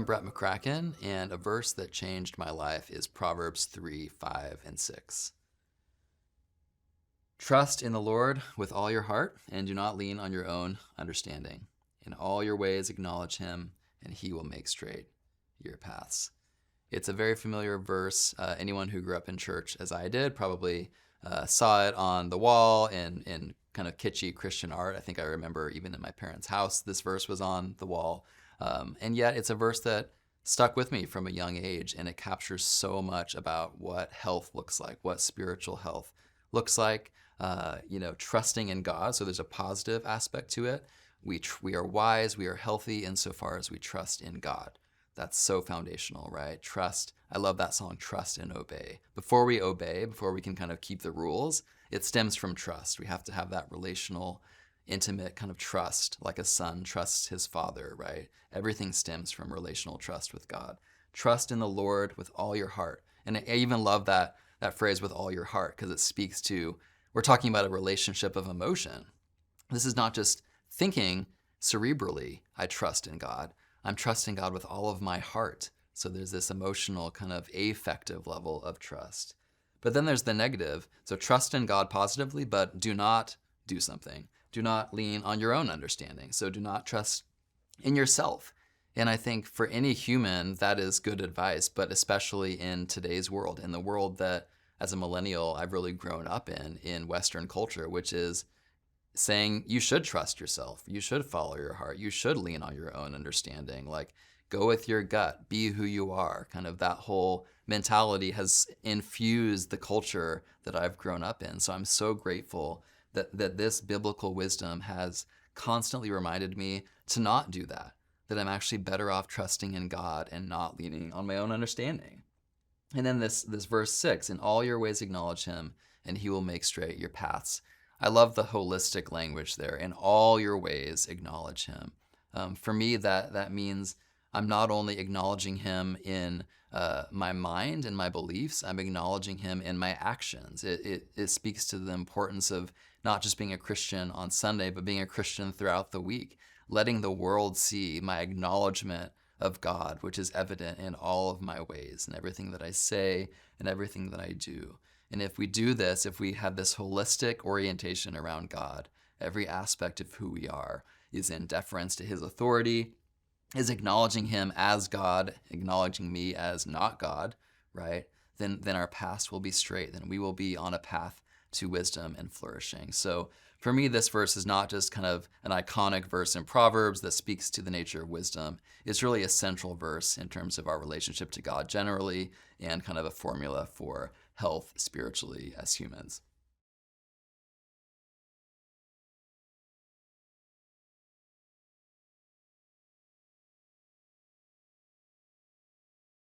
Brett McCracken, and a verse that changed my life is Proverbs 3, 5, and 6. Trust in the Lord with all your heart, and do not lean on your own understanding. In all your ways acknowledge him, and he will make straight your paths. It's a very familiar verse. Anyone who grew up in church, as I did, probably saw it on the wall in kind of kitschy Christian art. I think I remember even in my parents' house, this verse was on the wall. And yet it's a verse that stuck with me from a young age, and it captures so much about what health looks like, what spiritual health looks like, trusting in God. So there's a positive aspect to it. We are wise, we are healthy insofar as we trust in God. That's so foundational, right? Trust. I love that song, Trust and Obey. Before we obey, before we can kind of keep the rules, it stems from trust. We have to have that relational, intimate kind of trust, like a son trusts his father, right? Everything stems from relational trust with God. Trust in the Lord with all your heart. And I even love that phrase, with all your heart, because it speaks to, we're talking about a relationship of emotion. This is not just thinking cerebrally, I trust in God. I'm trusting God with all of my heart. So there's this emotional kind of affective level of trust. But then there's the negative. So trust in God positively, but do not do something. Do not lean on your own understanding. So do not trust in yourself. And I think for any human, that is good advice, but especially in today's world, in the world that as a millennial, I've really grown up in Western culture, which is saying you should trust yourself. You should follow your heart. You should lean on your own understanding. Like, go with your gut, be who you are. Kind of that whole mentality has infused the culture that I've grown up in. So I'm so grateful that this biblical wisdom has constantly reminded me to not do that, that I'm actually better off trusting in God and not leaning on my own understanding. And then this verse 6, in all your ways acknowledge him, and he will make straight your paths. I love the holistic language there. In all your ways acknowledge him. For me, that means I'm not only acknowledging him in my mind and my beliefs, I'm acknowledging him in my actions. It speaks to the importance of not just being a Christian on Sunday, but being a Christian throughout the week, letting the world see my acknowledgement of God, which is evident in all of my ways and everything that I say and everything that I do. And if we do this, if we have this holistic orientation around God, every aspect of who we are is in deference to his authority, is acknowledging him as God, acknowledging me as not God, right? Then our paths will be straight. Then we will be on a path to wisdom and flourishing. So for me, this verse is not just kind of an iconic verse in Proverbs that speaks to the nature of wisdom. It's really a central verse in terms of our relationship to God generally, and kind of a formula for health spiritually as humans.